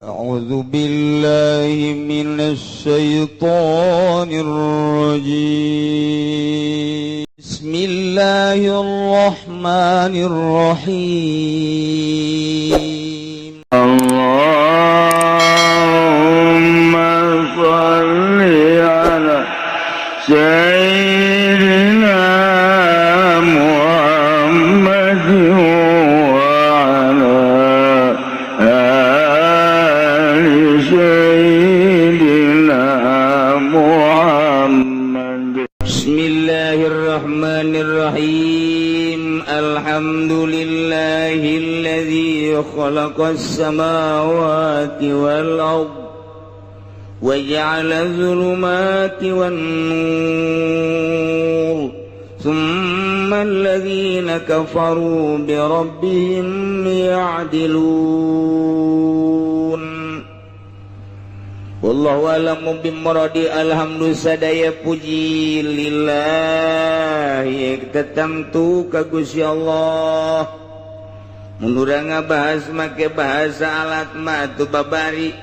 أعوذ بالله من الشيطان الرجيم بسم الله الرحمن الرحيم اللهم صل على سيدنا محمد وعلى آل سيدنا محمد. بسم الله الرحمن الرحيم الحمد لله الذي خلق السماوات والأرض وجعل الظلمات والنور ثم الذين كفروا بربهم يعدلون. Wallahu a'lamu bimuradi. Alhamdulillah sadaya puji lillahi tertentu ka Gusti Allah. Mun urang ngabahas make bahasa alat mah tu babari.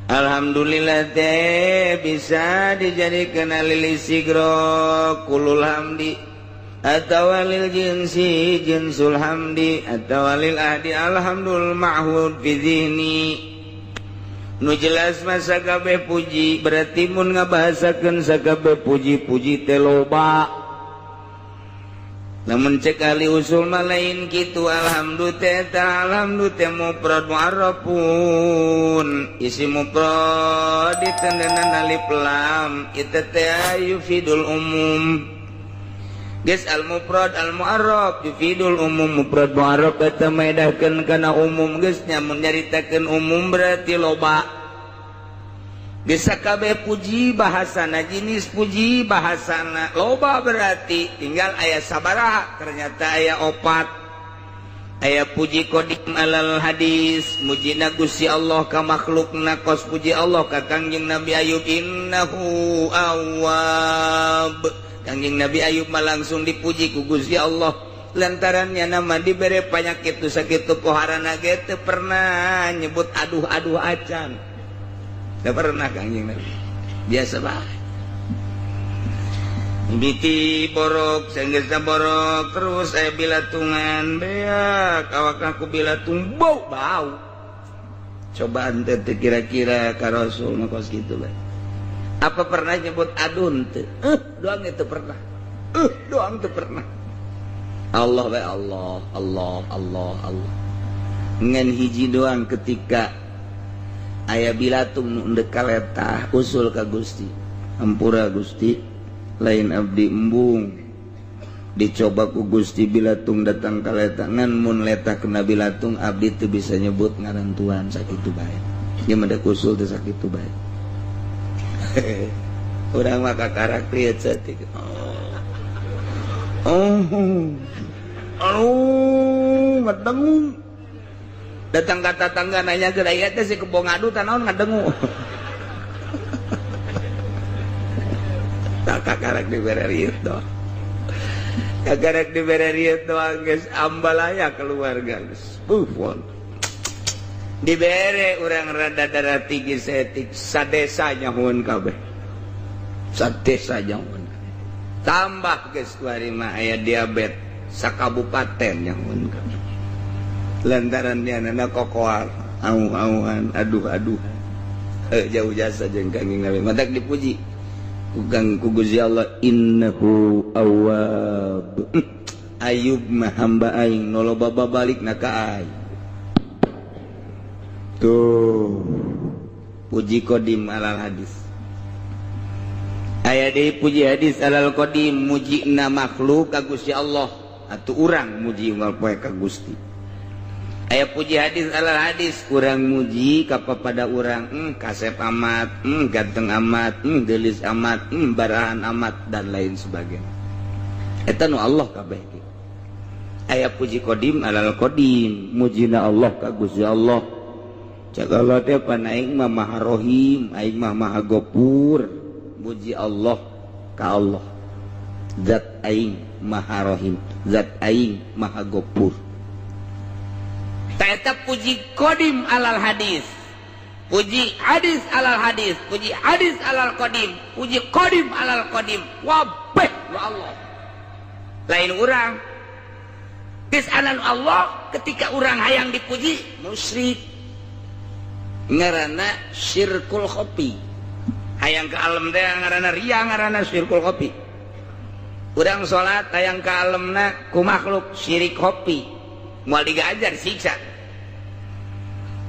Alhamdulillah teh bisa dijadikeun lil sigro kulul hamdi atawa lil jinsi jinsul hamdi atawa lil ahdi alhamdul ma'hud fi dhihni. Nu jelas mah sakabeh puji berarti mun ngabahasakeun sakabeh puji-puji teh loba. Lamun cek ahli usul mah lain kitu. Alhamdulillah teh mufrad mu'arrafun isim mufrad ditandanan alif lam itu teh yufidul umum. Geus al mufrad al mu'arraf yufidul umum. Mufrad mu'arraf eta maedahkeun kana umum geus nya mun nyaritakeun umum berarti loba. Geus sakabeh puji bahasana jenis puji bahasana loba berarti tinggal aya sabaraha. Ternyata aya 4. Aya puji qadim alal hadis mujina Gusti Allah ka makhlukna kos puji Allah ka Kangjeng Nabi Ayub innahu awwab. Kangjeng Nabi Ayub mah langsung dipuji ku Gusti Allah lantarannya nama dibere panyakit tu sakitu poharana ge teu pernah nyebut aduh acan. Teu pernah Kangjeng Nabi. Biasa bae. Biti borok sanggeusna borok terus aya bilatungan beak awak aku bilatung bau. Cobaan teh kira-kira ka Rasul mah kos kitu bae. Apa pernah nyebut adun teu? Doang itu pernah. Doang itu pernah. Allah bae Allah. Ngan hiji doang ketika aya bilatung nu endek kaletah usul ka Gusti. Hampura Gusti, lain abdi embung. Dicoba ku Gusti bilatung datang kaletah. Ngan mun letah kena bilatung abdi teu bisa nyebut ngaran Tuhan sakitu bae. Ieu mah da usul teh sakitu bae. Urang mah kakarak liat satik. Ngadengu. Datang ka tatangga nanya ke aya teh si kebo ngadu tah naon ngadengu. Tak kakarak dibere rieu doang. Kakarak dibere rieu doang geus ambalaya keluarga geus. Pun. Dibere urang rada darah tinggi setik sadesa nyahoun kabeh. Sadesa nyahoun. Tambah geus kuari mah aya diabetes sakabupaten nyahoun kabeh. Lantaran dia nana kokoar auh-auhan aduh jauh jasa jeung Kangjeng Nabi matak dipuji ku Gusti Allah innahu awwab. Ayub mah hamba aing nu loba babalikna ka aing. Tuh puji qadim alal hadis. Aya deui puji hadis alal qadim mujina makhluk ka Gusti Allah atuh urang muji unggal poe ka Gusti. Aya puji hadis alal hadis urang muji ka papada urang kasep amat, ganteng amat, geulis amat, barahan amat dan lain sebagainya. Eta nu Allah kabeh. Aya puji qadim alal qadim mujina Allah ka Gusti Allah. Cak Allah teh pan aing mah maha rohim, aing mah maha gopur. Muji Allah ka Allah. Zat aing maha rohim, zat aing maha gopur. Taeta puji qadim alal hadis puji hadis alal hadis, puji hadis alal qadim, puji qadim alal qadim. Wabeh ya Allah. Lain orang. Kisanan Allah ketika orang hayang dipuji musyrik. Ngaranna syirkul khofi. Hayang ke alam teh ngaranna riya, ngaranna syirkul khofi. Urang salat hayang ke alemna ku makhluk syirik khofi. Moal digajar siksa.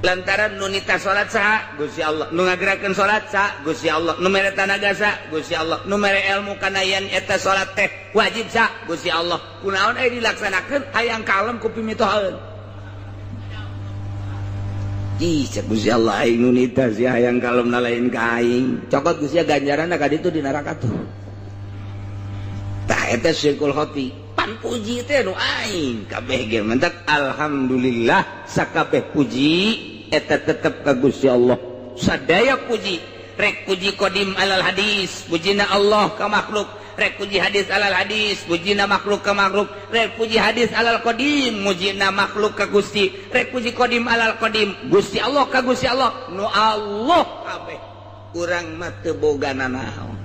Lantaran nu nita salat saha Gusti Allah, nu ngagerakeun salat saha Gusti Allah, nu mere tanaga saha Gusti Allah, nu mere ilmu kana yen eta salat teh wajib saha Gusti Allah. Kunaon aya dilaksanakeun hayang kalem ku pimitohaeun. Ih, cek Gusti Allah aing nu nita si hayang kalem na lain ka aing. Cokot Gusti ganjaranna ka ditu di neraka tuh. Tah eta syirkul khofi. Pan puji teh nu aing kabeh ge mentak alhamdulillah sakabeh puji eta tetep ka Gusti Allah. Sadaya puji, rek puji qadim alal hadis, pujina Allah ka makhluk, rek puji hadis alal hadis, pujina makhluk ka makhluk, rek puji hadis alal qadim, mujina makhluk ka Gusti, rek puji qadim alal qadim, Gusti Allah ka Gusti Allah. Nu Allah kabeh. Urang mah teu boga nanaon.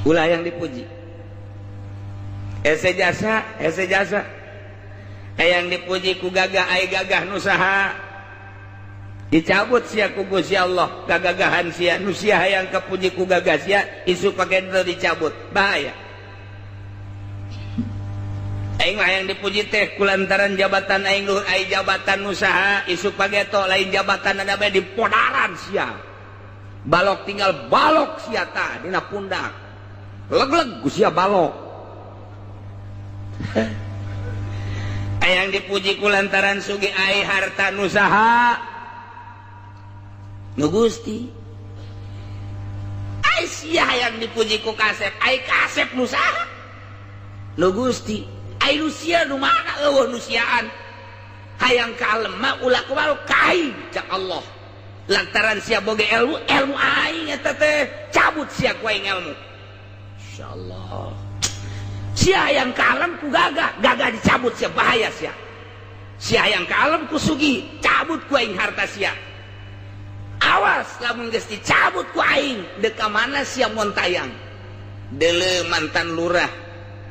Ulah yang dipuji. Ese jasa yang dipuji ku gagah ai gagah nusaha dicabut sia ku Gusti Allah kagagahan sia nu sia hayang kapuji ku gagah sia isu pake dicabut bahaya. Aing mah hayang dipuji teh kulantaran jabatan aing luhur ai jabatan nusaha isu pake to lain jabatan ada bae dipodaran sia balok tinggal balok sia tah dina pundak leg-leg ku sia balok. Ayang dipuji kulantaran sugi ai harta nusaha nu Gusti. Ai sia yang dipuji ku kasep ai kasep nusaha nu Gusti. Ai nu sia nu mana eueuh nu siaan hayang kalem mah ulah kumaha kai cak Allah. Lantaran sia boge ilmu aing eta teh cabut sia ku aing ilmu. Insyaallah. Sia yang kalem ku gagah dicabut sia bahaya sia. Sia yang kalem ku sugi cabut ku aing harta sia. Awas lamun geus dicabut ku aing deuk ka mana sia montayang. Deuleu mantan lurah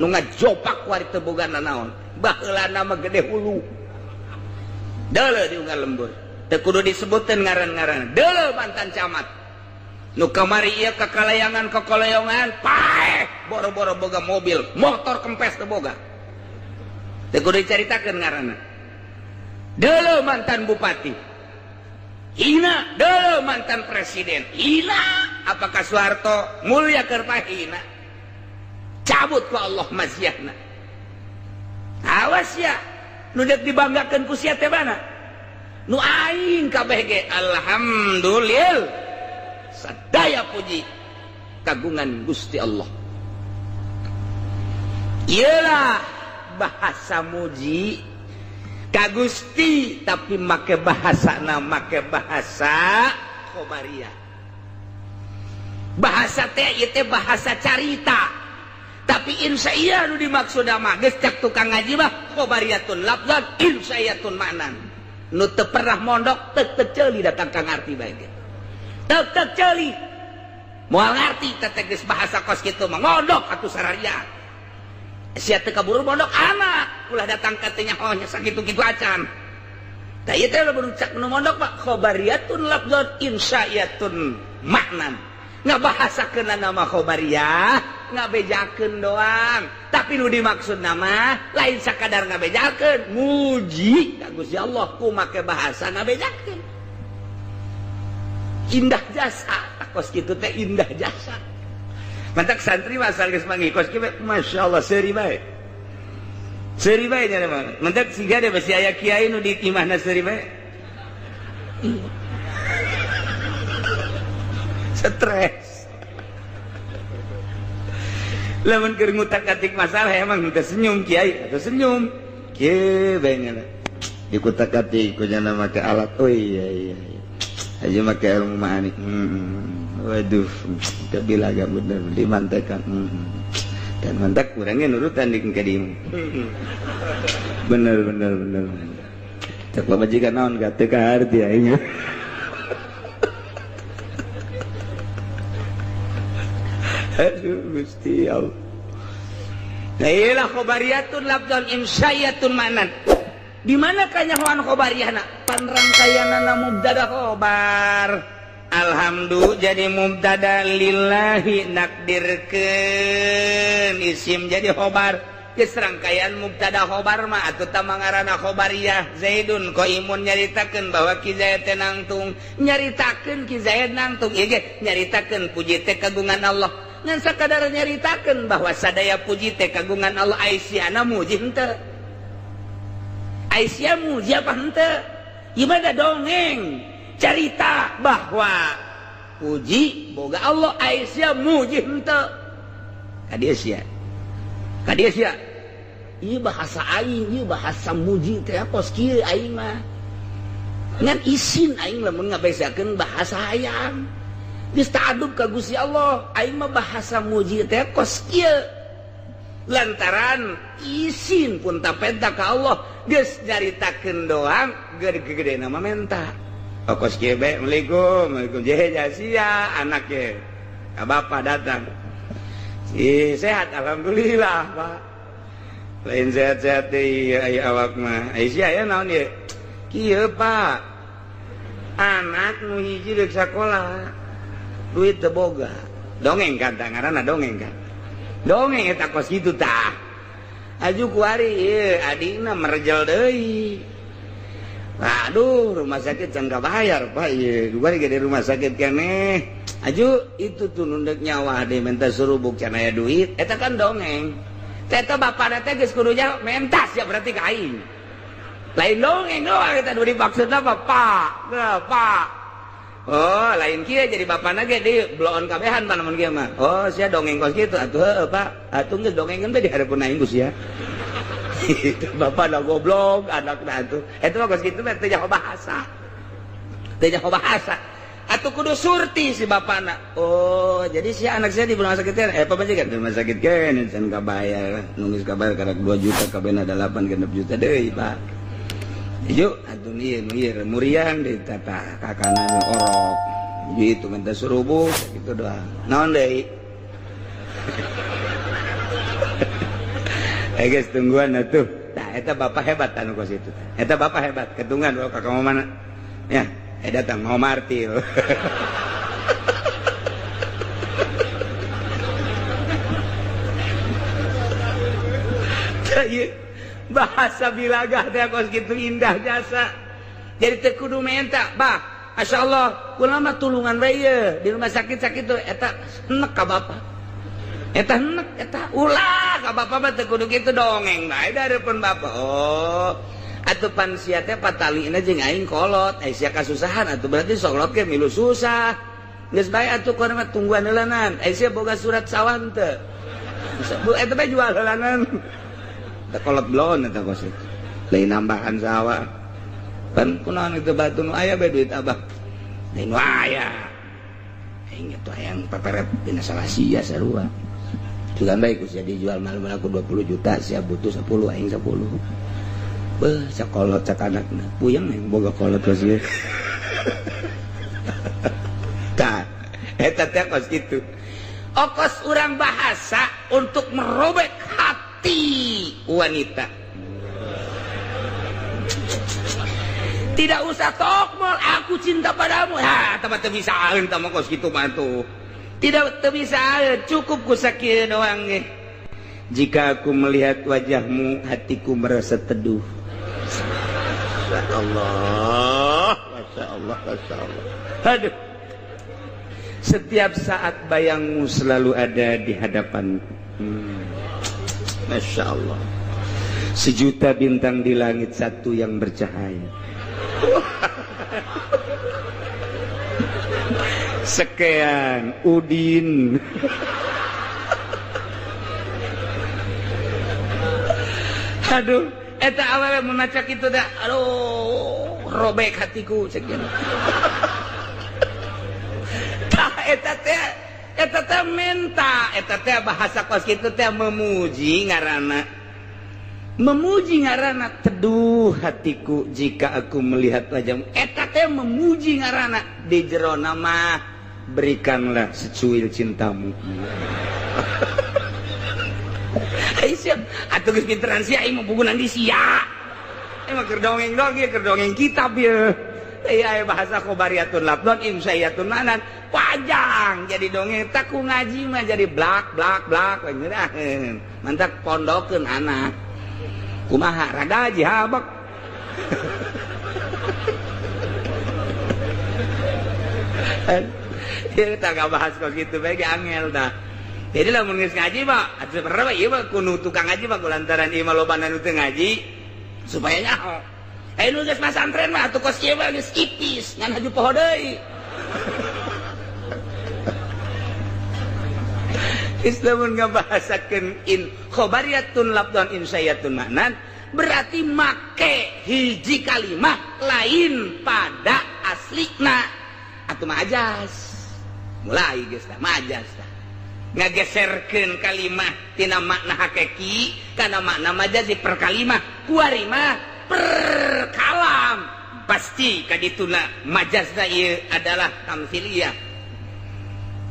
nu ngajopak ku ari teu boga nanaon. Baheulana mah gede hulu. Deuleu di unggal lembur. Teu kudu disebutkeun ngaran-ngaran. Deuleu mantan camat. Nu kamari ieu kakalayangan kakoloyongan paeh boro-boro boga mobil motor kempes teu boga teu kudu dicaritakeun ngaranna. Deuleu mantan bupati hina, deuleu mantan presiden hina, apakah Soeharto mulia keur hina cabut ku Allah masyahna. Awas ya nu deuk dibanggakeun ku sia teh mana nu aing kabeh ge alhamdulillah sadaya puji kagungan Gusti Allah. Ialah bahasa muji ka Gusti tapi make bahasana make bahasa khobariyah. Bahasa teh ieu teh bahasa carita. Tapi insya nu dimaksud mah geus cak tukang ngaji mah khobariyatun lafzan insayatun ma'nan. Nu teu pernah mondok teu ceuli datang ka ngarti bae ge. Teu ceuli moal ngarti teh geus bahasa kos kitu mah ngodok atuh sararian. Sia teu kaburu mondok anak ulah datang ka teh nyaho nya sakitu-kitu acan. Da ieu teh lamun cak nu mondok mah khobariyatun lafzan insayatun ma'nan. Ngabahasakeun nama khobariyah ngabejakeun doang tapi nu dimaksud nama lain sakadar ngabejakeun muji ka Gusti Allah ku make bahasa ngabejakeun indah jasa kos kitu teh indah jasa mantak santri masal geus mangikos kieu masyaallah seuri bae nya mah mantak siga de bisi aya kiai nu di imahna seuri bae stres lamun keur ngutak-atik masalah emang teu senyum kiai atau senyum kieu bae ngana dikutak-atik ku nya make alat oh iya aja make ilmu mani waduh kabilaga bener dimantekan dan mantak urangnya nurutan di kadimu bener cek majikan naon ka teu ka harti aing Aduh Gusti Allah. Nah iyalah khobariyatun labdun imsyayatun manan. Di mana kanyahoan khobariyahna? Panrangkaianana mubtada khobar. Alhamdulillah jadi mubtada lillahi nakdirkeun isim jadi khobar. Geus rangkaian mubtada khobar mah atuh tamangarana khobariyah. Zaidun qaimun nyaritakeun bahwa Ki Zaid teh nangtung, nyaritakeun Ki Zaid nangtung. Ieu ge nyaritakeun puji teh kagungan Allah. Ngan sakadar nyaritakeun bahwa sadaya puji teh kagungan Allah. Aisyana muji henteu? Aisyah muji apa henteu? Gimana dongeng cerita bahwa puji boga Allah, Aisyah muji henteu? Kadieu sia. Ieu bahasa aing, ieu bahasa muji teh kos kieu aing mah. Ngan isin aing lamun ngabesakeun bahasa hayang. Geus ta'adub ka Gusti Allah, aing mah bahasa muji teh kos kieu. Lantaran isin pun tapenta ka Allah, geus nyaritakeun doang gede-gedena mah menta. Kos kieu bae, Assalamualaikum sia anak ge. Ka bapa datang. Sehat alhamdulillah, Pak. Lain sehat-sehat deui aya awak mah. Aisyah aya naon ieu? Kieu, Pak. Anak nu hiji deuk sakola. Duit teu boga. Dongeng kan ngaranna dongeng kan. Dongeng eta kos kitu tah. Aju kuari ieu adina merjel deui. Aduh, rumah sakit can kabayar, Pak ieu. Kuari ge di rumah sakit keneh. Aju itu tuh nundek nyawa deh minta surubuk can aya duit. Eta kan dongeng. Eta bapana teh geus kudu nya mentas ya berarti ka aing. Lain dongeng doang eta nu dimaksudna apa? Pak. Pak. Oh, lain kieu jadi bapana ge di bloon kabehan panamun kieu mah. Oh, sia dongeng kos kitu atuh heueuh, Pak. Atuh geus dongengkeun teh di hareupeun aing ku sia. Itu bapana goblok anakna atuh. Eta mah kos kitu mah teu nyaho bahasa. Teu nyaho bahasa. Atau kudu surti si bapana. Oh, jadi si anak saya di rumah sakit kan? Apa majikan di rumah sakit kan? Can kabayar, nunggu kabayar karena 2 juta kabena 8 genep juta deui, Pak. Yuk, atuh ieu muriang di tata kakana orok. Itu minta surubuk gitu doang. Naon deui? Guys, tungguan atuh. Nah, eta bapak hebat anu kos itu. Eta bapak hebat, ketungan bawa kakak mau mana? Ya. Datang mau martil. Bahasa bilagah teh kos kitu indah jasa. Jadi teu kudu menta, Bah. Masyaallah, kula mah tulungan bae di rumah sakit-sakit tuh eta henek ka bapak. Eta henek eta ulah ka bapak mah teu kudu kitu dongeng bae dareupeun bapak. Oh. Atuh pan sia teh patalina jeung aing kolot, sia kasusahan atuh berarti sok ge milu susah. Geus bae atuh kono mah tungguan heulanan. Sia boga surat sawan teu. Eta mah jual heulanan. Teu kolot blon eta kos itu. Lain nambahan sawah. Pan kunaon itu batu nu aya bae duit Abah. Lain nu aya. Aing atuh hayang paperet dina salah sia sarua. Jugan bae ku sia dijual malam aku 20 juta, sia butuh 10 aing 10. Beuh, cak kolot cak anakna. Puyeng yang boga kolot kos ieu. Tah, eta teh kos kitu. Okos urang bahasa untuk merobek hati wanita. Tidak usah tokmol, aku cinta padamu. Ha, tempat teu bisa aeun tah kos kitu mah tuh. Tidak teu bisa aeun, cukup ku sakieu doang ge. Jika aku melihat wajahmu, hatiku merasa teduh. Masya Allah, Masya Allah, Masya Allah. Aduh. Setiap saat bayangmu selalu ada di hadapanku. Masya Allah. Sejuta bintang di langit, satu yang bercahaya. Sekian Udin. Aduh, eta awalnya membaca kitu dah. Aduh, robek hatiku sekian. Tah eta teh menta, eta teh bahasa kos kitu teh memuji ngaranna. Memuji ngaranna, teduh hatiku jika aku melihat wajahmu. Eta teh memuji ngaranna, di jero mah berikanlah secuil cintamu. Aisyah, atuh geus pinteran sia ieu mah bukunan di sia. Emang keur dongeng kitab ya. Aya bahasa khobariyatun lafdon insayatun manan panjang jadi dongeng tak ku ngaji mah jadi blak ngeunaheun. Mantap pondokeun anak. Kumaha rada jihabak. Dia tak bahas kok gitu bae angel dah. Jadi lamun geus ngaji mah atuh perna ieu mah kudu tukang ngaji mah kulantaran ieu mah lobana nu teu ngaji supaya nyaho. Nu geus masantren mah atuh kos ieu mah geus ipis ngan haju poho deui. Islamun ngabahasakeun in khobariyatun lafdhan insayatun ma'nan berarti make hiji kalimah lain pada aslina atuh majaz. Mulai geus tah majaz tah. Ngageserkeun kalimah tina makna hakiki kana makna majazi per kalimah kuari mah per kalam pasti kadituna majazna ieu adalah tamtsiliyah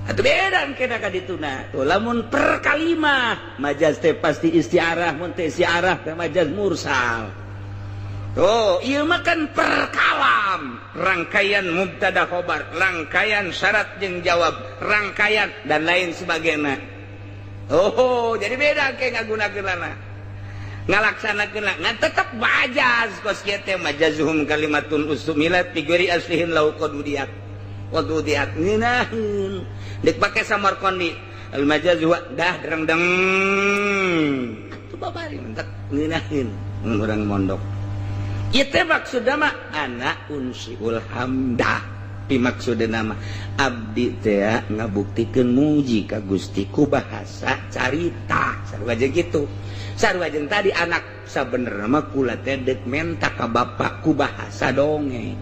atuh beda kena kadituna tuh lamun per kalimah majaz teh pasti istiarah mun teh istiarah teh majaz mursal tuh ieu mah kan per kalam rangkaian mubtada khobar rangkaian syarat jeung jawab rangkaian dan lain sebagainya. Oh jadi beda ke ngagunakeunana ngalaksanakeun ngan tetep majaz kos kieu teh majazuhum kalimatun ustumilat figuri aslihin lau qadudiyat wa qudiyat ngeunaheun dek pake samarqandi al majazu dah dereng-deng atuh babari mentek ngeunaheun mun urang mondok. Itu maksudnya mah anak unsiul hamdah pimaksudna mah abdi teh ngabuktikeun muji ka Gusti ku bahasa carita sarua jeung kitu sarua jeung tadi anak sabenerna mah kula teh deuk menta ka bapa ku bahasa dongeng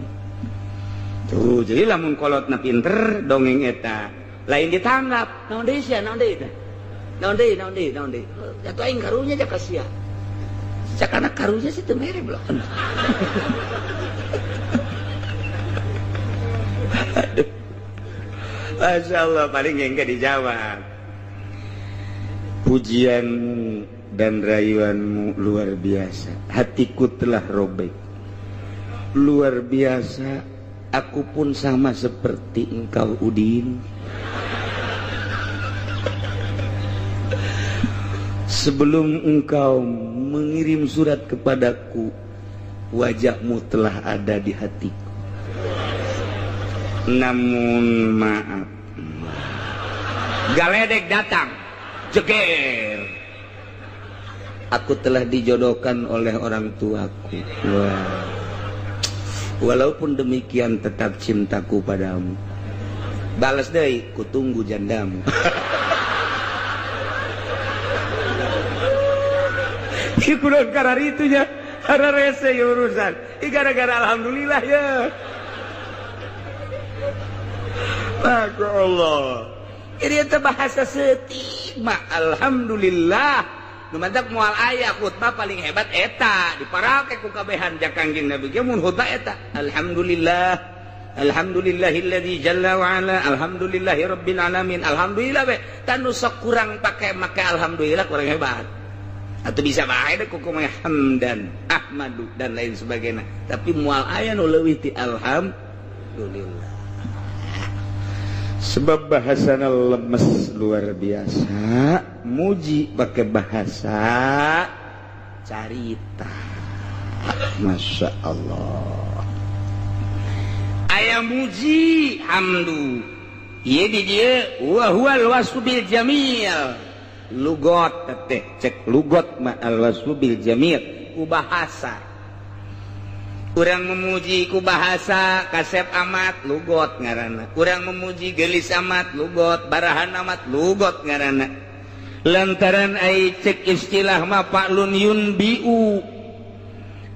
tuh jadi lamun kolotna pinter dongeng eta lain ditanggap naon deui sia naon deui atuh aing karunya jak ka sia cakana karunya sih teu mere belum. Masya Allah paling enggak dijawab. Pujianmu dan rayuanmu luar biasa. Hatiku telah robek. Luar biasa. Aku pun sama seperti engkau Udin. Sebelum engkau mengirim surat kepadaku, wajahmu telah ada di hatiku. Namun maaf, galedek datang, jeger. Aku telah dijodohkan oleh orang tuaku. Wah. Walaupun demikian tetap cintaku padamu. Balas deui, kutunggu jandamu. Kurang karena itunya karena rese ya urusan gara-gara alhamdulillah ya Masya Allah ini itu bahasa setima alhamdulillah numantak mual ayah khutbah paling hebat eta diparake ku kabehan jakangjing Nabi mun khutbah eta alhamdulillah alhamdulillahilladzi jalla wa ala alhamdulillahi rabbil alamin alhamdulillah be tanu sok kurang pakai make alhamdulillah kurang hebat atau bisa bae deh kukumah hamdan ahmadu dan lain sebagainya tapi mual aya nu leuwih ti alhamdulillah sebab bahasana lemes luar biasa muji pakai bahasa carita Masya Allah aya muji hamdu ieu di dieu wa huwal wasfu bil jamil lugot teh cek lugot ma al wasfu bil jamil ku bahasa urang memuji ku bahasa kasep amat lugot ngaranna urang memuji geulis amat lugot barahan amat lugot ngaranna lantaran ai cek istilah ma fa'lun yunbiu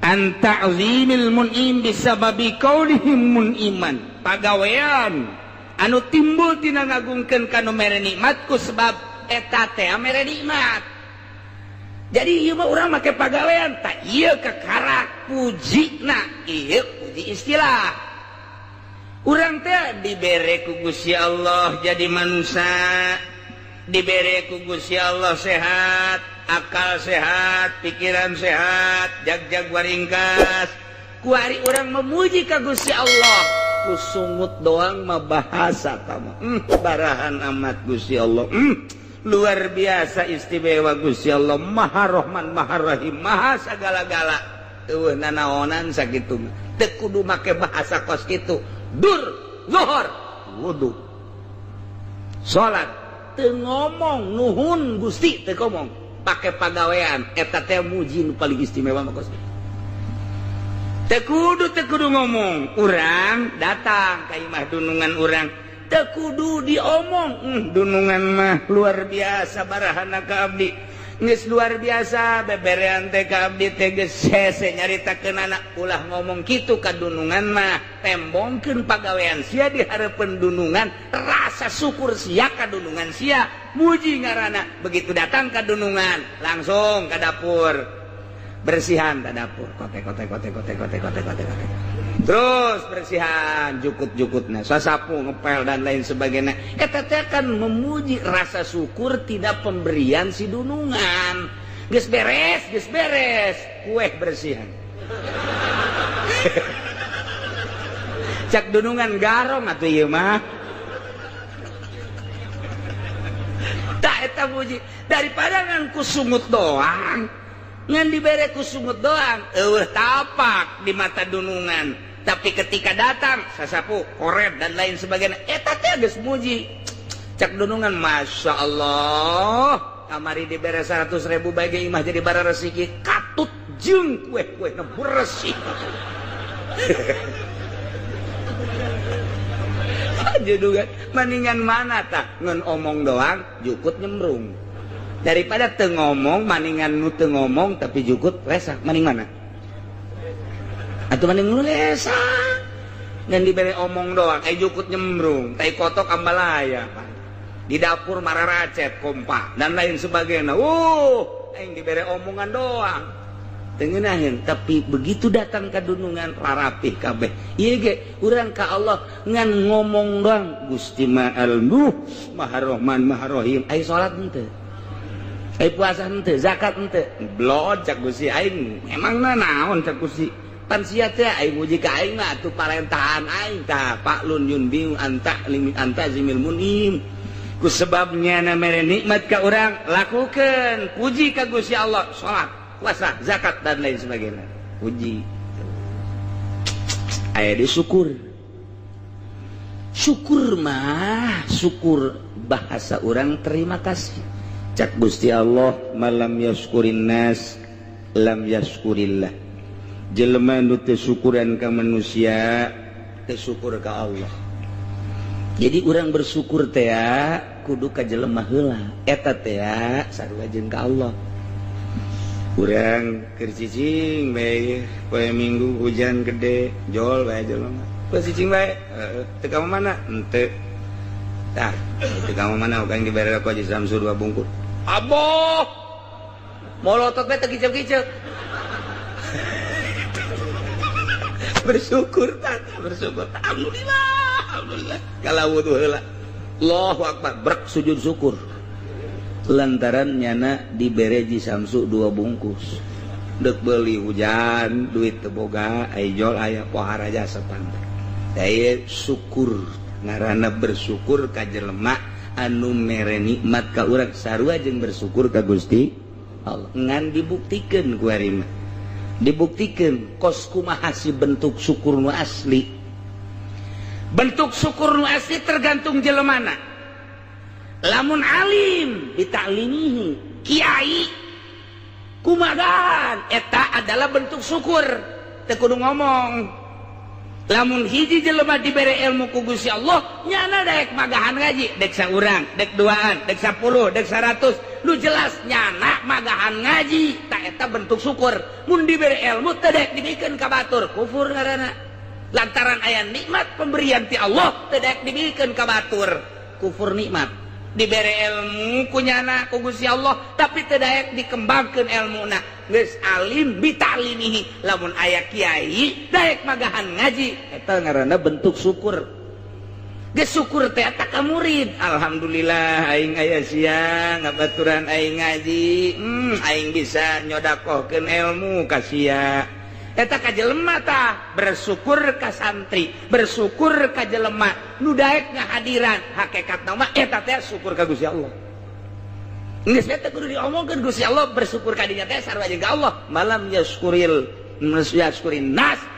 an ta'zimil mun'im bisababi qaulihim mun'iman pagawean anu timbul tina ngagungkeun kanu mere nikmatku sebab eta teh mere nikmat. Jadi ieu mah urang make pagawean tah ieu kekarak pujina ieu puji istilah. urang teh dibere ku Gusti Allah jadi manusia, dibere ku Gusti Allah sehat, akal sehat, pikiran sehat, jag-jag waringkas. Ku ari urang memuji ka Gusti Allah, ku sungut doang mah bahasa tama. Barahan amat Gusti Allah. Luar biasa istimewa Gusti Allah, Maha Rahman, Maha Rahim, Maha sagala-gala. Teueuh nanaonan sakitu. Teu kudu make bahasa kos kitu. Dur, zuhur, wudu. Salat teu ngomong nuhun Gusti, teu ngomong. Pake pagawean eta teh muji nu paling istimewa mah kos. Teu kudu ngomong. Urang datang ka imah dunungan urang. Teu kudu diomong, dunungan mah luar biasa barahana ka abdi. Geus luar biasa beberean teh ka abdi teh geus hese nyaritakeun anak ulah ngomong kitu ka dunungan mah tembongkeun pagawean sia di hareupeun dunungan, rasa syukur sia ka dunungan sia, muji ngaranna. Begitu datang ka dunungan langsung ka dapur, bersihan ka dapur, kote terus bersihan jukut-jukutna, sasapu, ngepel dan lain sebagainya. Eta teh kan memuji rasa syukur tidak pemberian si dunungan. Geus beres, kue bersihan. Cak dunungan garong atuh ieu mah. Tak eta muji daripada ngan kusungut doang. Ngan dibere kusungut doang, eueuh tapak di mata dunungan. Tapi ketika datang sasapu, koret dan lain sebagainya, eta teh geus muji. Cak dunungan, Masya Allah, kamari dibere 100.000 bage imah jadi bara resiki, katut jeung kue-kue na bersih. Judungan, mendingan mana tak ngan omong doang, jukut nyemrung. Daripada teu ngomong, mendingan nu teu ngomong tapi jukut lesak, mending mana? Atau mending nu lesak ngan dibere omong doang, jukut nyembrung, tai kotok ambalaya, di dapur mararacet, kompak dan lain sebagainya. Aing dibere omongan doang, teu ngeunaheun. Tapi begitu datang ka dunungan rarapih kabeh. Ieu ge urang ka Allah ngan ngomong doang, Gusti Ma'al Nuh, Maha Rahman, Maha Rahim. Ai salat henteu? Ai puasa henteu? Zakat henteu? Blod cak Gusti aing. Emangna naon cak Gusti? Pan sia teh aing muji ka aing mah atuh parentahan aing tah Paklun yunbiu anta limit anta zimil munim. Ku sebabnya na mere nikmat ka urang lakukeun puji ka Gusti Allah, salat, puasa, zakat dan lain sebagainya. Puji. Aya di syukur. Syukur mah, syukur bahasa urang terima kasih. Cak Gusti Allah, malam yaskurin nas lam yaskurillah. Jelema nu teu syukuran ka manusia teu syukur ka Allah. Jadi urang bersyukur teh kudu ka jelema heula, eta teh sarua jeung ka Allah. Urang keur cicing bae poe Minggu hujan gede, jol bae jelema. Poe cicing bae, teu ka mana? Henteu. Tah, teu ka mana ukang dibere ku Haji Samsu 2 bungkus. Aboh. Molotot bae teu kicep-kicep. Bersyukur tata, bersyukur. Alhamdulillah. Kalau wudu heula. Allahu Akbar, brek sujud syukur. Lantaran nyana dibere Ji Samsu 2 bungkus. Deuk beuli hujan, duit teu boga, ai jol aya pohara jasa pantai. Daya syukur, ngaranna bersyukur ka jelema anu mere nikmat ka urang sarua jeung bersyukur ka Gusti Allah. Ngan dibuktikeun ku ari mah. Dibuktikan kos kumaha si bentuk syukur nu asli. Bentuk syukur nu asli tergantung jelemana. Lamun alim ditaklimihi, kiai kumagahan, eta adalah bentuk syukur, teu kudu ngomong. Lamun hiji jelema dibere ilmu ku Gusti Allah, nyana daek magahan ngaji, dek saurang, dek duaan, dek 10, dek 100, lu jelas nyana magahan ngaji, tak eta bentuk syukur. Mun dibere ilmu teu daek dibikeun ka batur, kufur ngaranna. Lantaran aya nikmat pemberian ti Allah teu daek dibikeun ka batur, kufur nikmat. Dibere ilmu ku nyana ku Gusti Allah tapi teu daek dikembangkeun ilmuna. Geus alim bitalimihi, lamun aya kiai daek magahan ngaji, eta ngaranna bentuk syukur. geus syukur teh eta ka murid. Alhamdulillah aing aya sia ngabaturan aing ngaji, aing bisa nyodakohkeun ilmu ka sia. Eta ka jelema tah bersyukur ka santri, bersyukur ka jelema nu daek ngahadiran. Hakikatna mah eta teh syukur ka Gusti Allah. Geus eta kudu diomongkeun Gusti Allah bersyukur ka dinya teh sarua jeung ka Allah. Malam yaskurin nas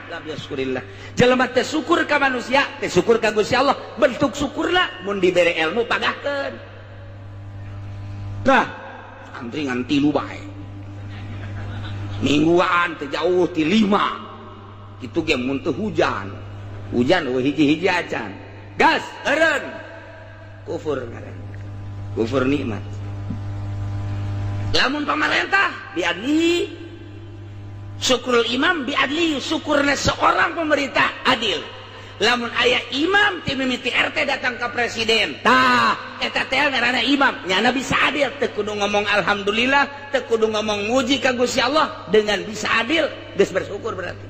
lam yaskurillah. Jelema teh syukur ka manusia, teh syukur ka Gusti Allah. Bentuk syukurna mun dibere ilmu pagahkeun. Tah, santri ngan 3 bae. Mingguan teh jauh ti 5. Kitu ge mun teu hujan we hiji-hiji acan. Gas eureun. Kufur ngaran. Kufur nikmat. Lamun pamarentah biadli, syukurul imam biadli, syukurna seorang pemerintah adil. Lamun aya imam ti mimiti RT datang ke presiden, tah eta teh ngaranna imam, nyana bisa adil, teu kudu ngomong alhamdulillah, teu kudu ngomong muji ka Gusti Allah, dengan bisa adil geus bersyukur berarti.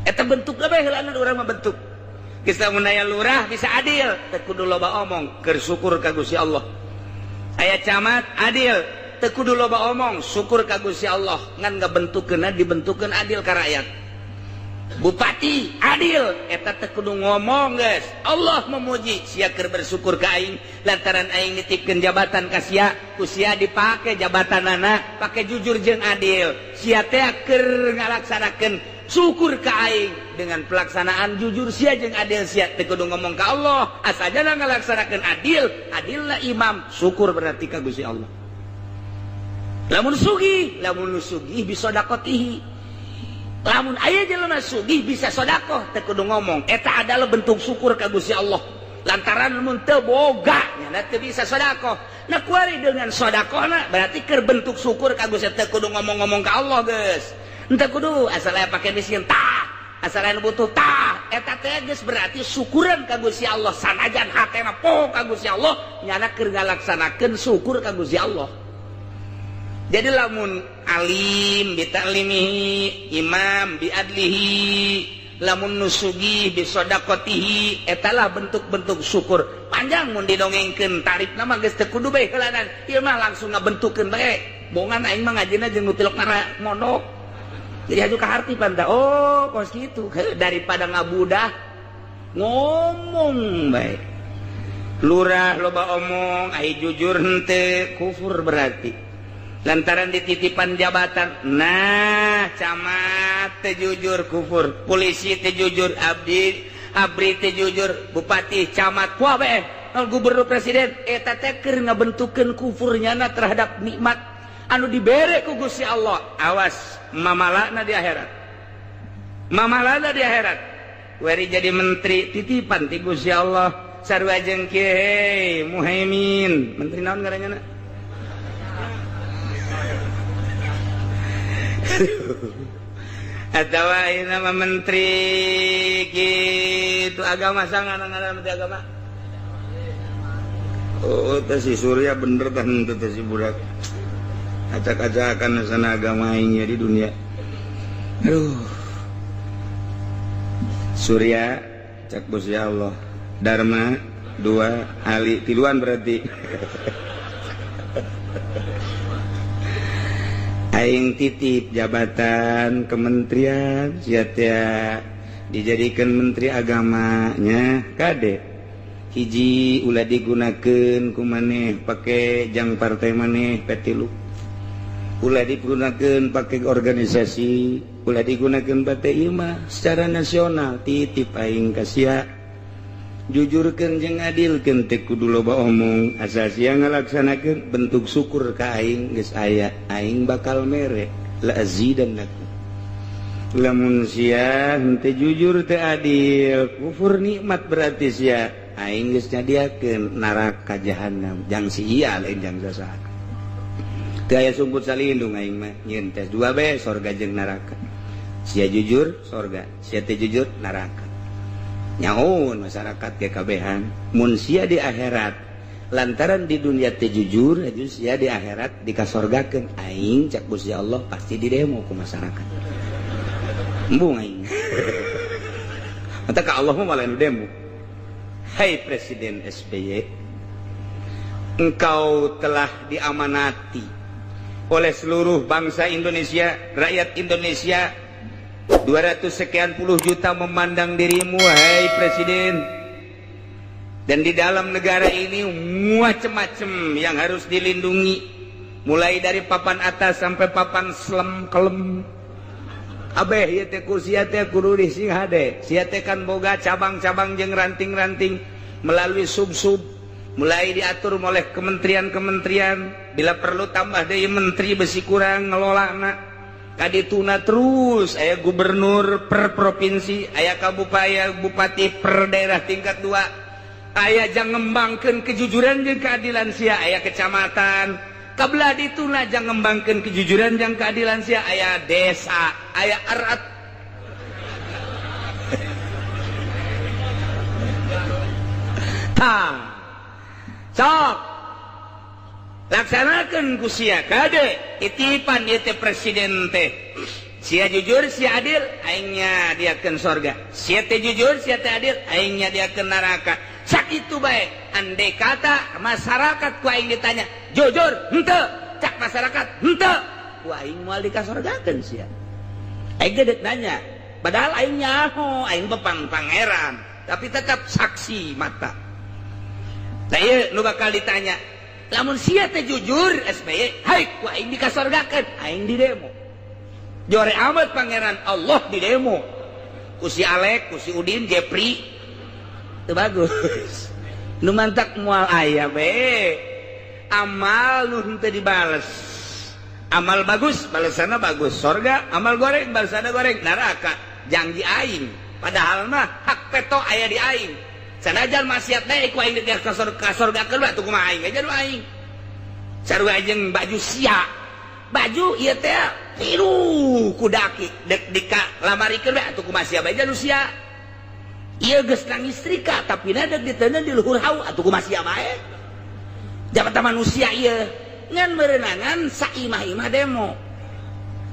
Eta bentuk bae heulana urang mah bentuk. Geus lamun aya lurah bisa adil, teu kudu loba omong, keur syukur ka Gusti Allah. Aya camat adil, teu kudu loba omong, syukur ka Gusti Allah, ngan ngabentukeunna dibentukeun adil ka rakyat. Bupati adil, eta teh kudu ngomong geus, Allah memuji, sia keur bersyukur ka aing lantaran aing nitipkeun jabatan ka sia, ku sia dipake jabatanana, pake jujur jeung adil. Sia teh keur ngalaksanakeun syukur ka aing dengan pelaksanaan jujur sia jeung adil. Sia teh kudu ngomong ka Allah, asajana ngalaksanakeun adil, adilna imam, syukur berarti ka Gusti Allah. Lamun sugih bisa dakotihi. Lamun aya jelema sugih bisa sedekah teu kudu ngomong, eta adalah bentuk syukur ka Gusti Allah. Lantaran mun teu boga nya teu bisa sedekah. Nah kuari dengan sedekahna berarti keur bentuk syukur ka Gusti, teu kudu ngomong-ngomong ka Allah geus. Henteu kudu asal aya pake miskin tah, asal aya butuh tah, eta teh geus berarti syukuran ka Gusti Allah. Sanajan hatena poho ka Gusti Allah, nyana keur ngalaksanakeun syukur ka Gusti Allah. Jadi lamun alim bitalimihi, imam biadlihi, lamun nusugi bisodaqatihi, etalah bentuk-bentuk syukur. Panjang mun didongengkeun tarifna mah geus teu kudu bae heulanan. Ieu mah langsung ngabentukeun bae. Bongan aing mah ngajina jeung nutilok nara mondok. Jadi haju kahartipan tah. Oh, kos kitu. Daripada ngabudah ngomong bae. Lurah loba omong, ai jujur henteu, kufur berarti. Lantaran dititipan jabatan, nah camat teu jujur kufur, polisi teu jujur, abri teu jujur, bupati, camat, kuah bae, gubernur presiden, eta teh keur ngabentukeun kufurnyana terhadap nikmat anu dibere ku Gusti Allah. Awas mamalana di akhirat. Mamalana di akhirat. Wari jadi menteri titipan ti Gusti Allah sarua jeung kieu Muhaimin, menteri naon ngaranna? Atau ini nama menteri gitu agama sangat menteri agama. Oh, si Surya bener kan si budak. Acak-acakan sana agama ini di dunia. Aduh. Surya cak bos ya Allah. Dharma 2 Ali 3 berarti. Aing titip jabatan kementerian sia dijadikan menteri agamanya kade hiji ulah digunakeun ku maneh pake jang partai maneh petilu, ulah digunakeun pake organisasi, ulah digunakeun bate imah secara nasional. Titip aing ka sia jujurkeun jeung adilkeun, teu kudu loba omong, asal sia ngalaksanakeun bentuk syukur ka aing geus aya, aing bakal mere la azidannakum. Lamun sia henteu jujur teu adil, kufur nikmat berarti sia, aing geus nyadiakeun neraka jahanam, jang si ieu lain jang sasaha. Teu aya sumput salindung aing mah, nyeun tes 2 bae sorga jeung neraka. Sia jujur sorga, sia teu jujur neraka. Nyaun masyarakat ke kabehan mun sia di akhirat lantaran di dunia teh jujur aju sia di akhirat dikasorgakeun, aing cak Gusti Allah pasti didemo ku masyarakat embung aing. Mata ka Allah mah malah nu demo Hai Presiden SBY, engkau telah diamanati oleh seluruh bangsa Indonesia, rakyat Indonesia, 200 sekian puluh juta memandang dirimu, hai Presiden. Dan di dalam negara ini macam-macam yang harus dilindungi, mulai dari papan atas sampai papan selem kelem. Abeh ieu teh ku sia teh kudu dising hade. Sia teh kan boga cabang-cabang jeung ranting-ranting melalui sub-sub, mulai diatur oleh kementerian-kementerian. Bila perlu tambah deui menteri besi kurang ngelolana. Kadituna terus aya gubernur per provinsi, aya kabupaten, bupati per daerah tingkat 2. Aya jang ngembangkeun kejujuran jeung keadilan sia, aya kecamatan. Kabelah dituna jang ngembangkeun kejujuran jeung keadilan sia, aya desa, aya arat. Tah. Sok laksanakeun ku sia kade titipan ieu teh presiden teh. Sia jujur, sia adil, aing nyadiakeun sorga. Sia teh jujur, sia teh adil, aing nyadiakeun neraka. Sakitu bae, andai kata masyarakat ku aing ditanya, jujur henteu, cak masyarakat henteu, ku aing moal dikasorgakeun sia. Aing gedet nanya, padahal aing nyaho, aing bepang pangeran, tapi tetap saksi mata. Nah ieu nu bakal ditanya, lamun sia teh jujur SBY, hai ku aing dikasorgakeun, aing di demo. Jore amat pangeran Allah di demo. Ku si Alek, ku si Udin, Jepri. Itu bagus. Nu mantak moal aya be. Amal nu henteu dibales. Amal bagus, balesanna bagus. Sorga, amal goreng, balesanna goreng. Neraka, janji aing. Padahal mah hak peto aya di aing. Sanajan maksiat deui ku aing kasorgakeun bae tuh kumaha aing aja nu aing. Sarua jeung baju sia. Baju ieu teh tiru ku daki dek dika lamarikeun bae atuh kumaha sia bae nu sia. Ieu geus nangis trika tapi na dek diteuneuh di luhur hau atuh kumaha sia bae. Jabatan manusia ieu ngan merenangan saimah-imah demo.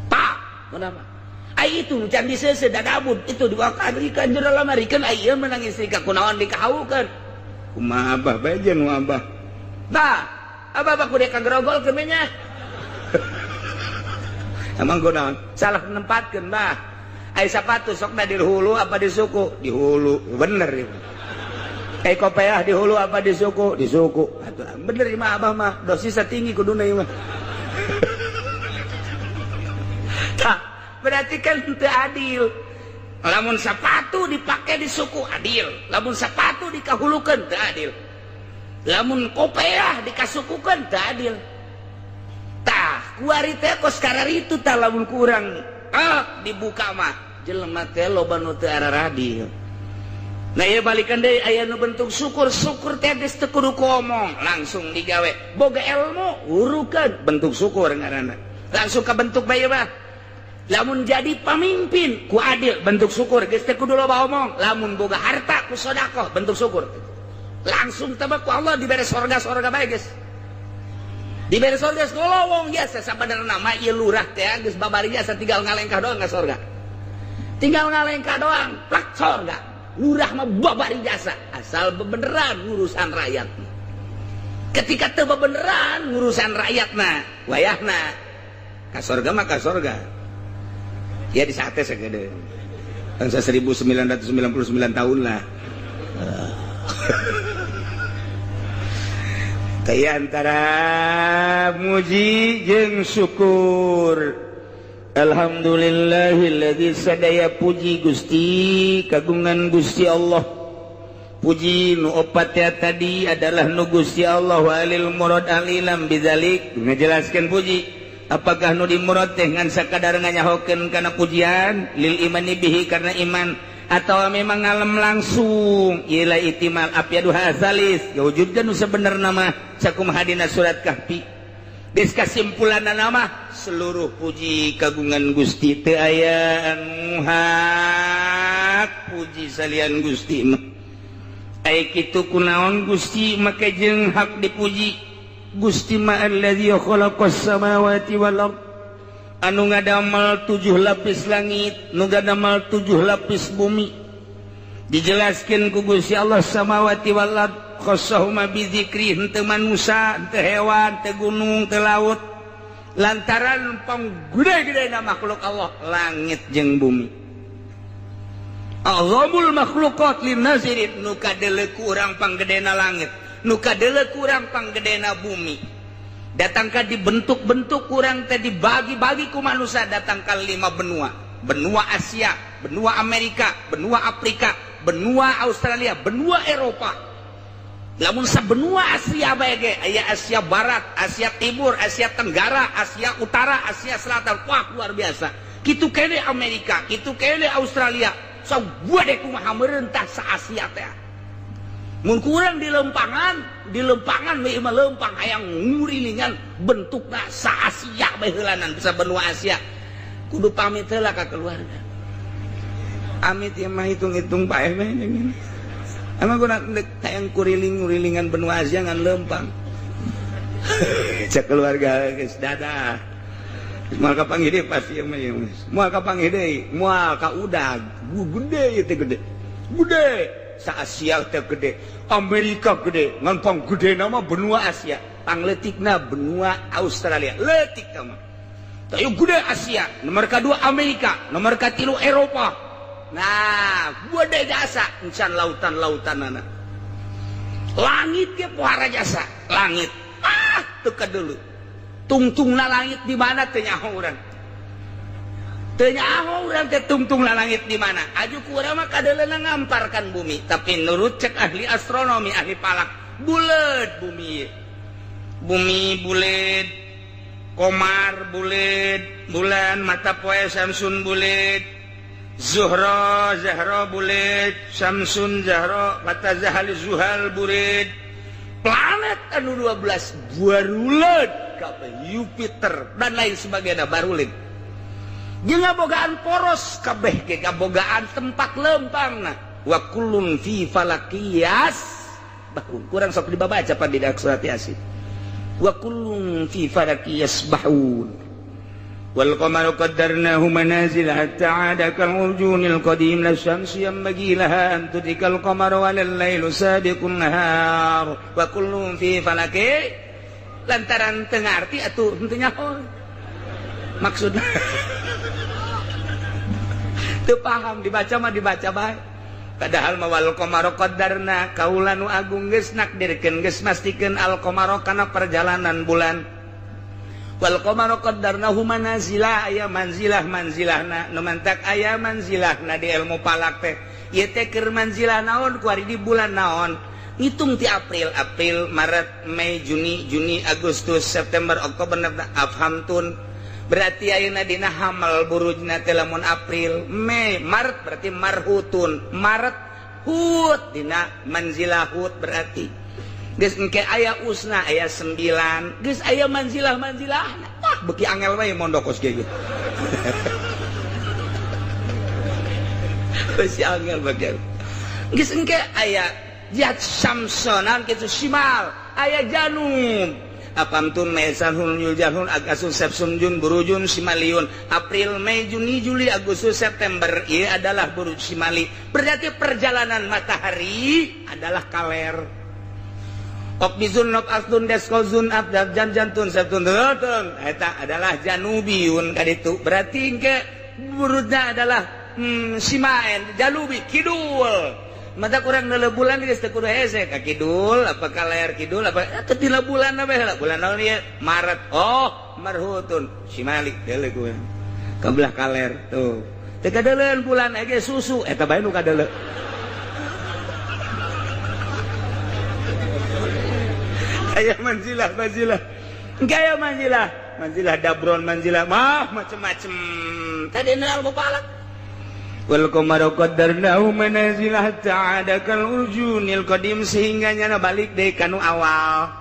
Tak, kenapa? Ai itu can diseuse dadabun itu diwakalikan jero lamarikeun ai ieu menangis trika kunaon dikahaukeun. Kumaha abah bae jeung nu abah. Tah, abah ku dek kagrogolkeun we nya. Emang kunaon? Salah menempatkeun bah. Ai sapatu sok da di hulu apa di suku? Di hulu. Bener itu. Ai kopiah di hulu apa di suku? Di suku. Atuh bener mah abah mah dosis tinggi kuduna ieu mah. Tah, berarti kan teu adil. Lamun sapatu dipake di suku adil, lamun sapatu dikahulukeun teu adil. Lamun kopiah dikasukukeun teu adil. Tah, kuari teh kos kararitu tah lamun kurang dibuka mah jelema teh loba nu teu araradi. Nah ieu balikan deui aya nu bentuk syukur, syukur teh geus teu kudu ngomong, langsung digawe. Boga ilmu urukeun bentuk syukur ngaranna. Langsung ka bentuk bae mah. Lamun jadi pamimpin ku adil bentuk syukur geus teu kudu loba omong. Lamun boga harta ku sedekah bentuk syukur. Langsung tebak ku Allah dibere sorga-sorga bae geus. Diberi sorga ngolowong biasa sabenerna mah ieu lurah teh geus babari jasa tinggal ngalengkah doang ka sorga. Tinggal ngalengkah doang plak sorga. Lurah mah babari jasa asal bebeneran urusan rakyat. Ketika teu bebeneran urusan rakyatna, wayahna ka sorga mah ka sorga. Ya di sate sagede. Bangsa 1999 tahun lah. Kaya antara muji jeung syukur. Alhamdulillahilladzi sadaya puji Gusti kagungan Gusti Allah. Puji nu opat tadi adalah nu Gusti Allah walil murad alilam bidzalik. Ngajelaskeun puji apakah nu dimurad teh ngan sakadar nganyahokeun kana pujian lil imani bihi karena iman atau memang ngalem langsung ila itimal apiadu hazalis wujudkan nu sebenarna mah sakumaha dina surat Kahfi. Geus kasimpulanna nama seluruh puji kagungan Gusti teu aya anu hak puji salian Gusti mah. Ai kitu kunaon Gusti make jeung hak dipuji. Gusti ma allazi khalaqas samawati wal ardh anu ngadamel 7 lapis langit, nu ngadamel 7 lapis bumi. dijelaskan ku Gusti Allah samawati wal ard khassahuma bi dzikri henteu manusia henteu hewan teu gunung teu laut lantaran panggede-gedena makhluk Allah langit jeung bumi. Azamul makhluqat lin nazirin nu kadeuleu ku urang panggedena langit nu kadeuleu ku urang panggedena bumi. Datang ka dibentuk-bentuk kurang teh dibagi-bagi ku manusia datang ka 5 benua. Benua Asia, benua Amerika, benua Afrika, benua Australia, benua Eropa. Lamun sabenua Asia bae ge aya Asia Barat, Asia Timur, Asia Tenggara, Asia Utara, Asia Selatan. Wah luar biasa. Kitu kene Amerika, kitu kene Australia. Sabuade kumaha meureun tah sa Asia teh. Mun kurang di lempangan we mah lempang hayang ngurilingan bentukna sa Asia bae heulanan bisa benua Asia. Kudu pamit heula ka keluarga. Amit ieu mah hitung-hitung paeh bae jeung. Emang guna hayang kuriling-ngurilingan benua Asia ngan lempang. Cek keluarga geus dadah. Moal ka panggih pasti ieu mah ieu. Moal ka panggih deui, moal ka udag. Gede teh gede. Gede. Sa Asia teh gede, Amerika gede, ngan panggedena mah benua Asia, pangletikna benua Australia, leutik mah. Teu gede Asia, nomor kedua Amerika, nomor katilu Eropa. Nah, gede jasa encan lautan-lautanana. Langit ge pohara jasa, langit. Teu kadeuleu. Tungtungna langit di mana teu nyaho urang. Teu nyaho urang teh tungtungna langit di mana. Aju ku urang mah kadeleuna ngamparkan bumi, tapi nurut cek ahli astronomi, ahli falak, bulet bumi. Bumi bulet, komar bulet, bulan mata poe Samsun bulet, Zuhra bulet, Samsun Zahra mata Zahal Zuhal bulet. Planet anu 12 barulet kabeh Jupiter dan lain sebagainya barulet. Jeung ngabogaan poros kabeh ge ngabogaan tempat lempangna wa kullun fi falakiyas bahun kurang sok dibaca pan di surat Yasin wa kullun fi falakiyas bahun wal qamaru qaddarnahu manazil hatta 'ada kal urjunil qadim la syamsu yanbaghi laha an tudrikal qamara wal lailu sabiqun nahar wa kullun fi falaki lantaran teu ngarti atuh henteu nyaho maksudna teu paham dibaca mah dibaca bae padahal mah wal qamara qaddarna kaula nu agung geus nakdirkeun geus mastikeun al qamara kana perjalanan bulan wal qamara qaddarnahu manazila aya manzilahna nu mantak aya manzilahna di ilmu falak teh ieu teh keur manzilah naon ku ari di bulan naon ngitung ti April, Maret, Mei, Juni, Agustus, September, Oktober, afhamtun berarti ayeuna dina hamal burujna teh lamun April, Mei, Maret berarti marhutun, Maret hut dina manzilah hut berarti geus engke aya usna aya 9 geus aya manzilah-manzilahna tah beuki angel wae mondokos ge gitu. Beuki angel bagian geus engke aya jihad syamsonan kitu shimal aya janub apamtun mesanhun yuljahun agasus sepsumjun burujun simaliun April Mei Juni Juli Agustus September ini adalah buruj simali berarti perjalanan matahari adalah kaler okmizun nop asdun deskozun abdab janjantun septun terotun eta adalah janubiun kaditu berarti ke burujnya adalah simaen janubi kidul mata kurang nele bulan geus teu kudu hese ka kidul apa ka ler kidul apa teu dina bulan we heula bulan naon ieu Maret oh marhutun simalik deuleu ku ka belah kaler tuh teu kadeuleun bulan ege susu eta bae nu kadeuleu aya manzilah engke aya manzilah dabron manzilah mah macem-macem tadi neal bopalak wal qamaru qaddarnahu manazila hatta 'ada kal urjunil qadim sehingga nyana balik deui kanu awal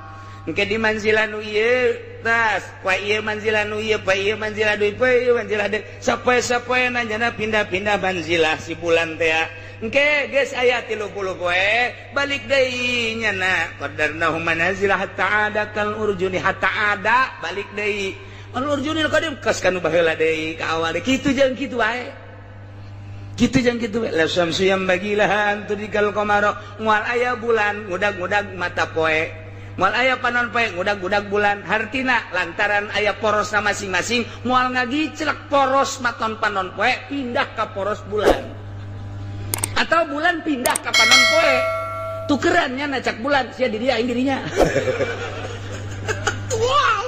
engke di manzilah nu ieu tas pa ieu manzilah nu ieu pa ieu manzilah deui pa ieu manzilah deui sapoe-sapoena nyana pindah-pindah manzilah si bulan teh engke geus aya 30 poe balik deui nyana qaddarnahu manazila hatta 'ada kal urjuni hatta 'ada balik deui al urjunil qadim kas kanu baheula deui ka awal kitu jeung kitu wae gitu jeung kitu we la syamsu yambagilaha an tudrikal qamara moal aya bulan ngudag-ngudag mata poe moal aya panon poe ngudag-ngudag bulan hartina lantaran aya porosna masing-masing moal ngagiclek poros maton panon poe pindah ka poros bulan atau bulan pindah ka panon poe tukerannya nacak bulan sia diri aing dirinya wow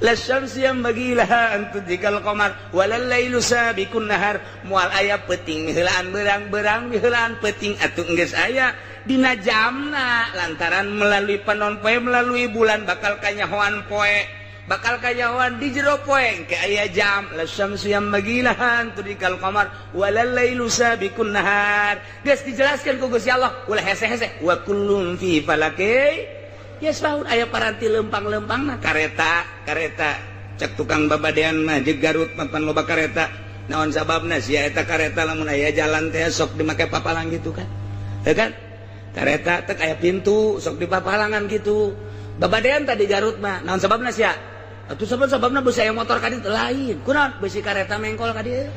la syamsu yambagilaha an tudrikal qamar walal lailu sabiqun nahar moal aya peuting miheulaan berang-berang miheulaan peuting atuh geus aya dina jamna lantaran melalui panon poe melalui bulan bakal kanyahoan poe bakal kanyahoan di jero poe ke aya jam la syamsu yambagilaha an tudrikal qamar walal lailu sabiqun nahar geus dijelaskeun ku Gusti Allah ulah hese-hese wa kullun fi falaki yasbahun aya paranti lempang-lempangna kareta cek tukang babadean mah jeung Garut mapan loba kareta naon sababna sia eta kareta lamun aya jalan teh sok dimake papalang gitu kan teu kan kareta teh aya pintu sok dipapalangan gitu babadean tadi Garut mah naon sababna sia atuh sababna beusi aya motor ka dieu lain kunaon beusi kareta mengkol ka dieu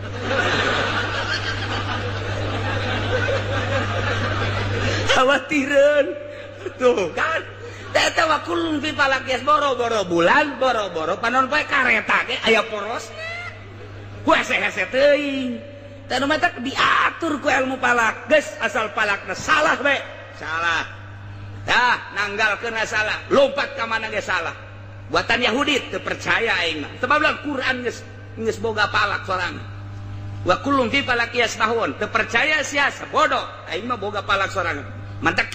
khawatireun tuh kan eta wa kullun fi falakias boro-boro bulan boro-boro panon poe kareta ge aya porosna ku hese-hese teuing tanu mah diatur ku ilmu falak geus asal falakna salah we salah tah nanggalkeunna salah lompat ka mana ge salah buatan Yahudi teu percaya aing mah sebab Quran geus boga falak sorangan wa kullun fi falakias mahun teu percaya sia bodoh aing mah boga falak sorangan mantap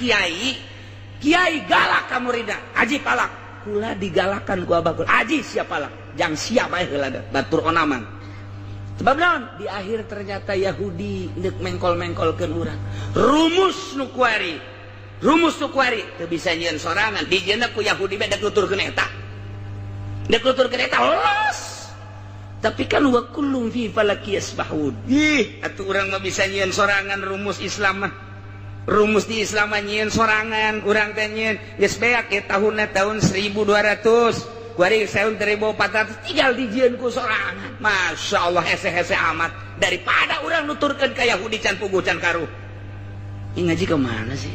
Kiai galak ka muridna, aji palak. Kula digalakan ku abah kula. Aji siap palak, jang siap bae heula batur onaman. Sebab naon? Di akhir ternyata Yahudi neuk mengkol-mengkolkeun urang. Rumus nu kuari teu bisa nyieun sorangan. Dijieunna ku Yahudi bae dek nuturkeun eta. Dek nuturkeun eta los. Tapi kan wa kullum fi falaki yasbahun. Ih, atuh urang mah bisa nyieun sorangan rumus Islam mah. Rumus di Islam nyieun sorangan urang teh nyieun geus beak ke tahun 1200 kuari tahun 1400 tinggal dijieun ku sorangan Masya Allah hese-hese amat daripada urang nuturkeun ka Yahudi can puguh can karuh ini ngaji ke mana sih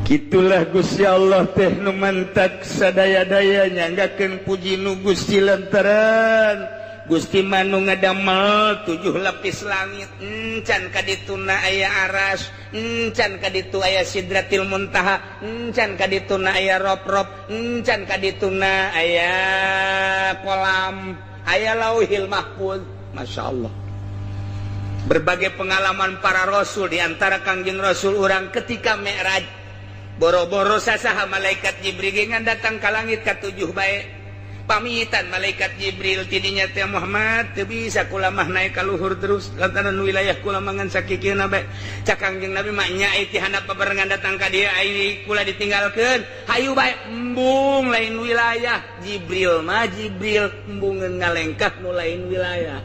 Gitulah Gusti Allah teh nu mantak sadaya-daya nyanggakeun puji nu Gusti lantaran Gusti manu ngadamel 7 lapis langit encan kadituna aya aras encan kaditu aya sidratil muntaha encan kadituna aya rob-rob encan kadituna aya kolam aya lauhil mahfuz Masya Allah berbagai pengalaman para rasul diantara Kangjeng Rasul urang ketika Mi'raj boro-boro sasaha malaikat Jibril ngan datang ka langit ka-7 bae pamitan malaikat Jibril tidinya teh Muhammad teu bisa kula mah naik ka luhur terus lantaran wilayah kula mangan sakikeuna bae cak Kangjeng Nabi mah nyai ti handap babarengan datang ka dieu ai kula ditinggalkeun hayu bae embung lain wilayah Jibril mah Jibril embungeun ngalengkah nu lain wilayah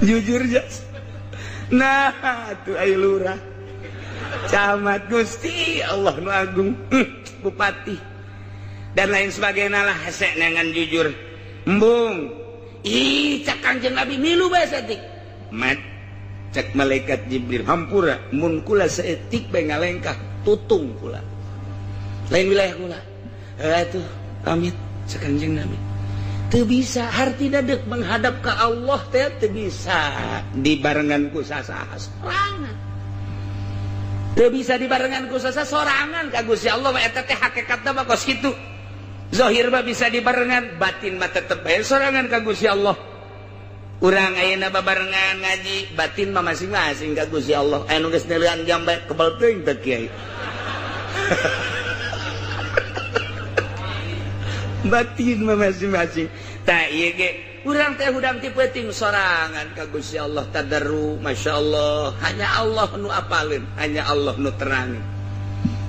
jujur jas nah tuh ayo lurah camat Gusti Allah nu agung bupati dan lain sebagainya lah hese nengan jujur embung ih cak Kangjeng Nabi milu bae saeutik mat cak malaikat Jibril hampura mun kula saeutik bae ngalengkah tutung kula lain wilayah kula atuh pamit cak Kangjeng Nabi teu bisa hartina deuk menghadap ka Allah teh teu bisa dibarengan ku sasaha sorangan teu bisa dibarengan ku sasaha sorangan ka Gusti Allah eta teh hakikatna mah kos kitu zahir mah bisa dibarengan batin mah tetep bae sorangan ka Gusti Allah urang ayeuna babarengan ngaji batin mah masing-masing ka Gusti Allah anu geus neulean jam bae kebal teuing teh kiai batin mah masing-masing tah ieu ge urang teh hudang ti peuting sorangan ka Gusti Allah tadarru masyaallah hanya Allah nu apaleun hanya Allah nu terangin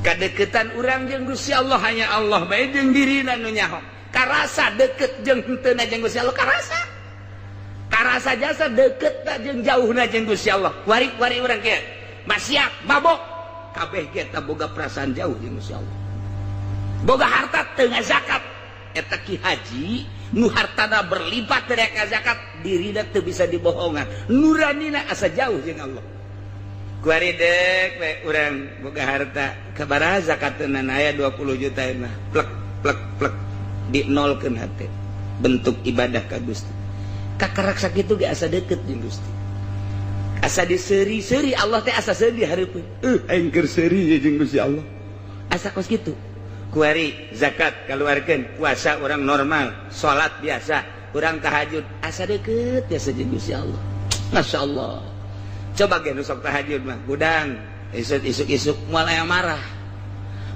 kadeukeutan urang jeung Gusti Allah hanya Allah bae jeung dirina nu nyaho karasa deukeut jeung henteuna jeung Gusti Allah karasa jasa deukeut jeung jauhna jeung Gusti Allah wari urang kieu maksiat mabok kabeh ge eta boga perasaan jauh jeung Gusti Allah boga harta teu zakat eta ki haji nu hartana berlipat dari zakat dirina teu bisa dibohongan nuranina asa jauh jeung Allah kuari dek we urang boga harta kabaraha zakatna aya 20 juta mah plek plek plek dinolkeun hate bentuk ibadah ka Gusti kakarak sakitu ge asa deukeut jeung Gusti asa diseuri-seuri Allah teh asa seuri di hareupeun aing keur seuri jeung Gusti Allah asa kos kitu kuari zakat kaluarkeun puasa orang normal salat biasa urang tahajud asa deukeut biasa jeung Gusti Allah masyaallah coba ge nu sok tahajud mah gudang isuk-isuk moal aya marah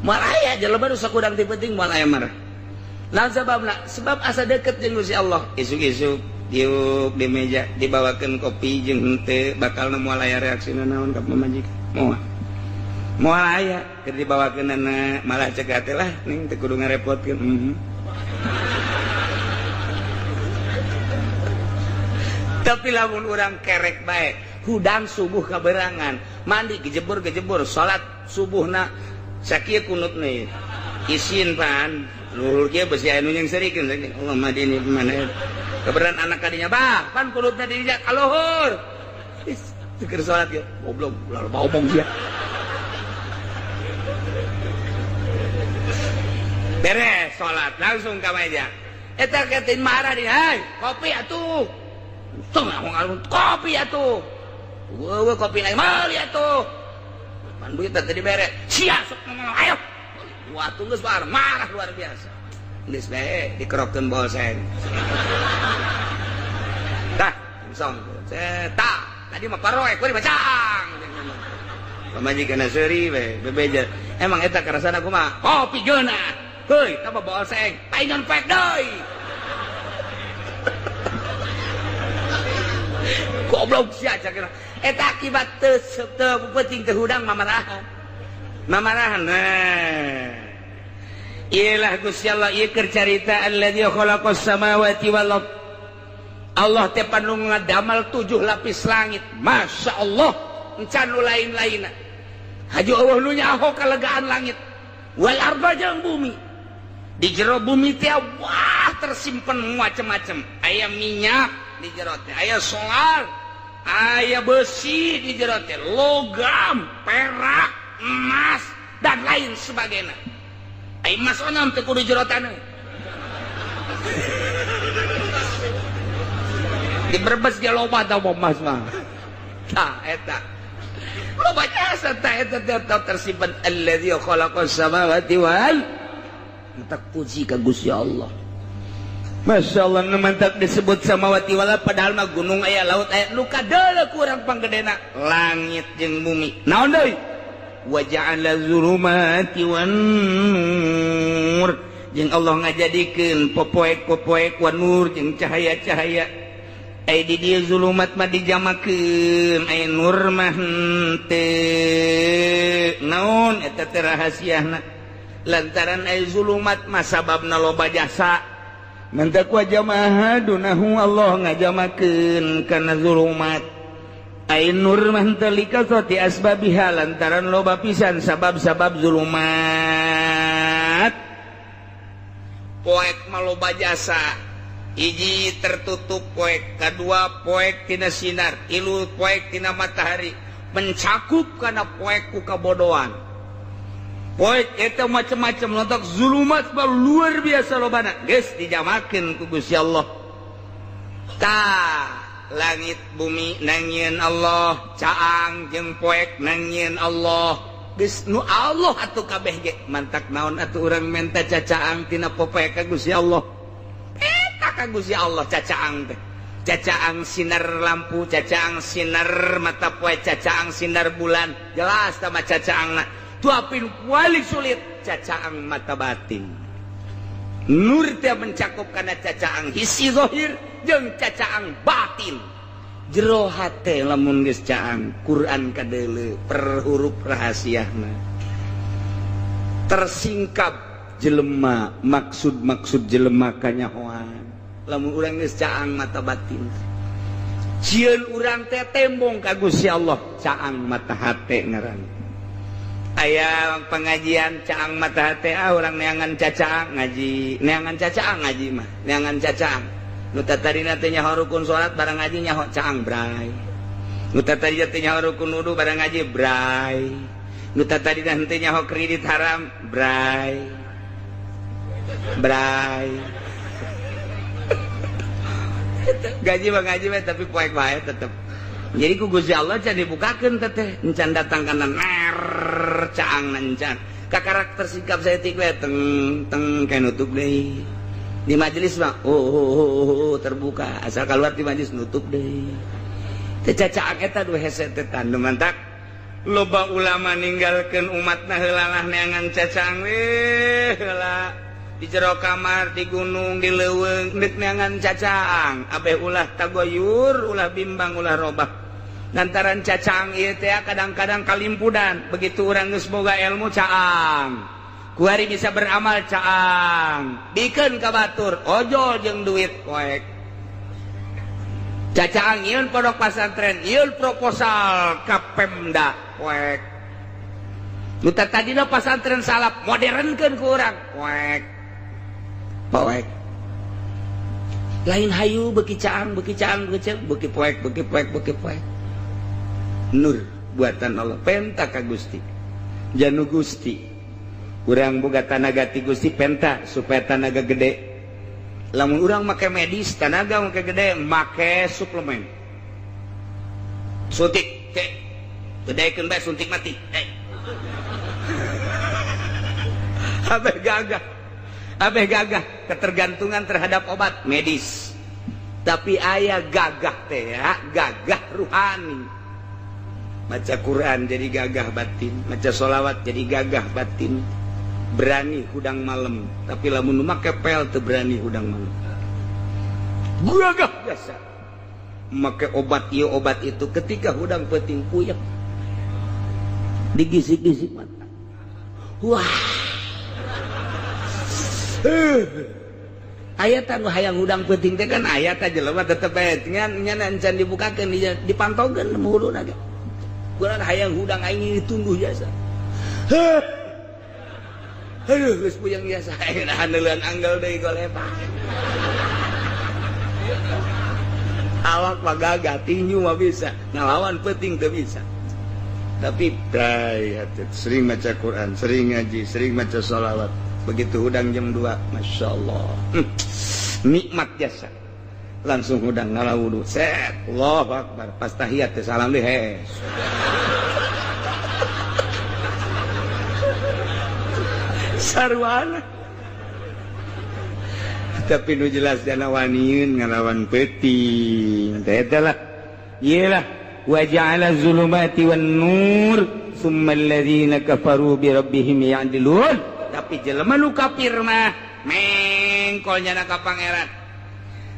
aya jelema nu sok udang teu penting moal aya marah naon sababna sebab asa deukeut jeung Gusti Allah isuk-isuk diuk di meja dibawakeun kopi jeung henteu bakal moal aya reaksina naon ka pamajikan moal aya keur dibawakeunana malah cegah teh lah ning teu kudu ngarepotkeun tapi lamun urang kerek bae hudang subuh kaberangan mandi gejebur salat subuhna sakieu kunutna isin pan luhur kieu besi anu yang serikeun Allah madini mana keberan anak kadinya bah pan kunutna di dinya kaluhur keur salat ge goblok ulah ngomong dia beres salat langsung ka meja eta ketin marah di hai kopi atuh tong ngomong kopi atuh wewe kopi lain meuli atuh pan begitu tadi beres sia sok ngomong ayo waktu geus marah luar biasa geus bae dikerokkeun bolseng tah song tah tadi mah paroe kuwi bacang pamajikanna seuri we bebeja emang eta karasana kumaha kopi geuna heuy tambah bolseng paingan pek deui goblok sia cakira eta akibat teu penting teu hudang mamarahan nah ialah Gusti Allah ieu keur carita alladzi khalaqas samawati wal ard Allah teh panu ngadamel 7 lapis langit masya Allah encan nu lain-lainna haji Allah nu nyaho kalegaan langit wal arda jeung bumi di jero bumi teh wah tersimpen macam-macam aya minyak di jero teh aya solar aya besi di jero teh logam perak emas dan lain sebagainya aya emas onom teh kudu jerotan di Brebes ge loba tah emas mah tah eta loba jasa tah eta tersimpen alladzi khalaqas samawati wal mentak puji ka Gusti Allah Masya Allah mantak disebut samawati wal padahal mah gunung aya laut aya nu kadeuleu ku urang panggedena langit jeung bumi naon deui wa ja'ala zulumati wan nur jeung Allah ngajadikeun popoek-popoek wan nur jeung cahaya-cahaya ai di dieu zulumat mah dijamakeun ai nur mah henteu naon eta teh rahasiana lantaran ai zulumat mah sababna loba jasa mantak wa jamaah dunahu Allah ngajamakeun kana zulumat ai nur mah henteu likasati asbabiha lantaran loba pisan sabab-sabab zulumat poek mah loba jasa hiji tertutup poek kadua poek tina sinar tilu poek tina matahari mencakup kana poek ku kabodohan poek eta macam-macam lontok zulumat luar biasa lobana geus dijamakeun ku Gusti Allah tah langit bumi nangieun Allah caang jeung poek nangieun Allah geus nu Allah atuh kabeh ge mantak naon atuh urang menta cacaang tina popoe ka Gusti Allah eta ka Gusti Allah cacaang teh cacaang sinar lampu cacaang sinar mata poe cacaang sinar bulan jelas tah cacaangna tuapin wali sulit cacaang mata batin nur teh mencakup kana cacaang hisi zahir jeung cacaang batin jero hate lamun geus caang Quran kadeuleu per huruf rahasiana tersingkap jelema maksud jelema kanyahoan lamun urang geus caang mata batin cieun urang teh tembong ka Gusti Allah caang mata hate ngaran aya pengajian caang mata teh urang neangan cacaang ngaji neangan cacaang ngaji mah neangan cacaang nu tatarina teh nyaho rukun salat barang ngaji nyaho caang bray nu tatarina teh nyaho rukun wudu barang ngaji bray nu tatarina teh nyaho kredit haram bray gaji mah ngaji mah tapi poek bae tetep jadi ku Gusti Allah can dibukakeun teh encan datang kana ner caang nancan ka karakter sikap saya tikle teng kayak nutup deui di majelis mah terbuka asal keluar di majelis nutup deui teh cacaang eta dua hese teh tanu mantak loba ulama ninggalkeun umatna heula lah neangan cacaang we heula di jero kamar di gunung di leuweung deuk neangan cacaang abeh ulah tagoyur ulah bimbang ulah robah lantaran cacaang ieu teh kadang-kadang kalimpudan begitu urang geus boga ilmu caang kuari bisa beramal caang bikeun ka batur ojol jeung duit poek cacaang ieun pondok pasantren ieun proposal ka Pemda poek nu tadina pasantren salap modernkeun ku urang poek lain hayu beki caang beki poek nur buatan Allah penta ka Gusti janu Gusti urang boga tanaga ti Gusti penta supaya tanaga gede lamun urang make medis tanaga make gede make suplemen suntik teh gedekeun bae suntik mati abeh gagah ketergantungan terhadap obat medis tapi aya gagah teh ya gagah ruhani maca Quran jadi gagah batin maca sholawat jadi gagah batin berani hudang malam tapi lamun make pel teu berani hudang malam gagah biasa make obat ieu obat itu ketika hudang peuting puyeng digisik-gisik mata wah ayat anu hayang hudang peuting teh kan ayat aja jelema tetep bae nya encan dibukakeun dipantaukeun muluna ge urang hayang hudang aing ditunduh jasa aduh geus puyeng jasa aing handeuleun anggal deui golepa awak mah gagah tinju mah bisa ngalawan peuting teu bisa tapi bray sering maca Quran sering ngaji sering maca sholawat begitu hudang jam 2 Masya Allah nikmat jasa langsung hudang ngalah wudu set Allahu Akbar pas tahiyat salam deh hes sarwana tapi nu jelas jana waniun ngalawan peuting teh eta lah ieu lah wa ja'ala zulumati wan nur summa alladziina kafaru bi rabbihim ya'dilun tapi jelema nu kafir mah mengkolnya ka pangeran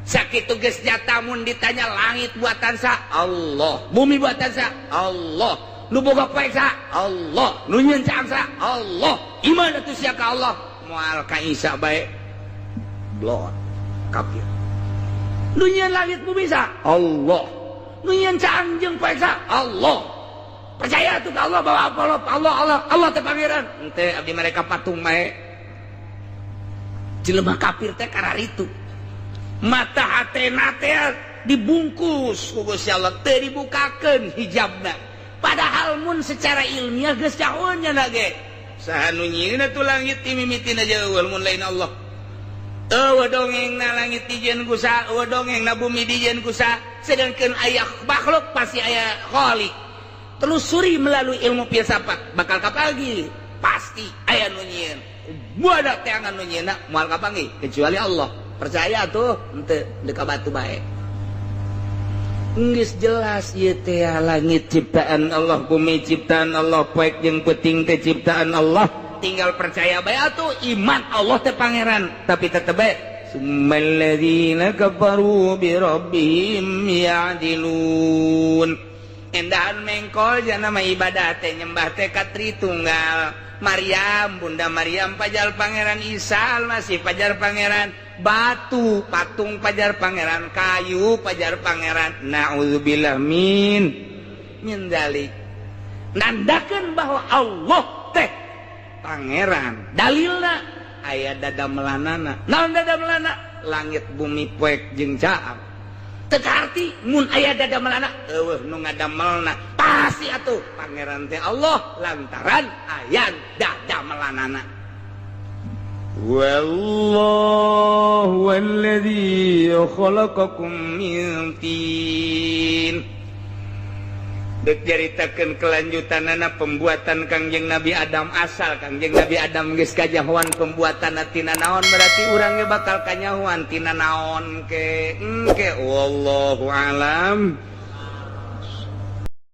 sakitu geus jatamun ditanya langit buatan sa Allah bumi buatan sa Allah nu boga poek sa Allah nu nyeun caang sa Allah iman atuh sia ka Allah moal ka Isa bae blot kafir nu nyeun langit bumi sa Allah nu nyeun caang jeung poek sa Allah percaya tuh ke Allah bahwa Allah teh pangeran ente abdi mereka patung mae jelema kafir teh kararitu mata hatena teh dibungkus ku Gusti Allah teu dibukakeun hijabna padahal mun secara ilmiah geus caun nya ge saha nu nyieun atuh langit ti mimitina jeuweul mun lain Allah eueuh dongengna langit dijieun ku sa eueuh dongengna bumi dijieun ku sa sedangkeun aya makhluk pasti aya khaliq telusuri melalui ilmu filsafat bakal kapanggih pasti aya nu nyieun budak teh angan nu nyieunna moal kapanggih kecuali Allah percaya tuh henteu deuk batu bae geus jelas ieu teh langit ciptaan Allah bumi ciptaan Allah poek jeung peuting teh ciptaan Allah tinggal percaya bae atuh iman Allah teh pangeran tapi tetep bae summal ladzina kafaru bi rabbihim ya'dilun endahan mengkol jana mah ibadah teh nyembah teh ka Tritunggal Maryam Bunda Maryam pajal pangeran Isa masih pajar pangeran batu patung pajar pangeran kayu pajar pangeran naudzubillah min dalik nandakeun bahwa Allah pangeran dalilna aya dada melanana naon dada melana langit bumi poek jeung caam teu arti mun aya dada melana eueuh nu ngadamelna pasti atuh pangeran teh Allah lantaran aya dada melanana. Wallahu alladzi khalaqakum min tin. Dek jaritakeun kelanjutanana pembuatan Kangjeng Nabi Adam asal Kangjeng Nabi Adam geus kajahoan pembuatan tina naon berarti urang ge bakal kanyahoan tina naon ke wallahu alam.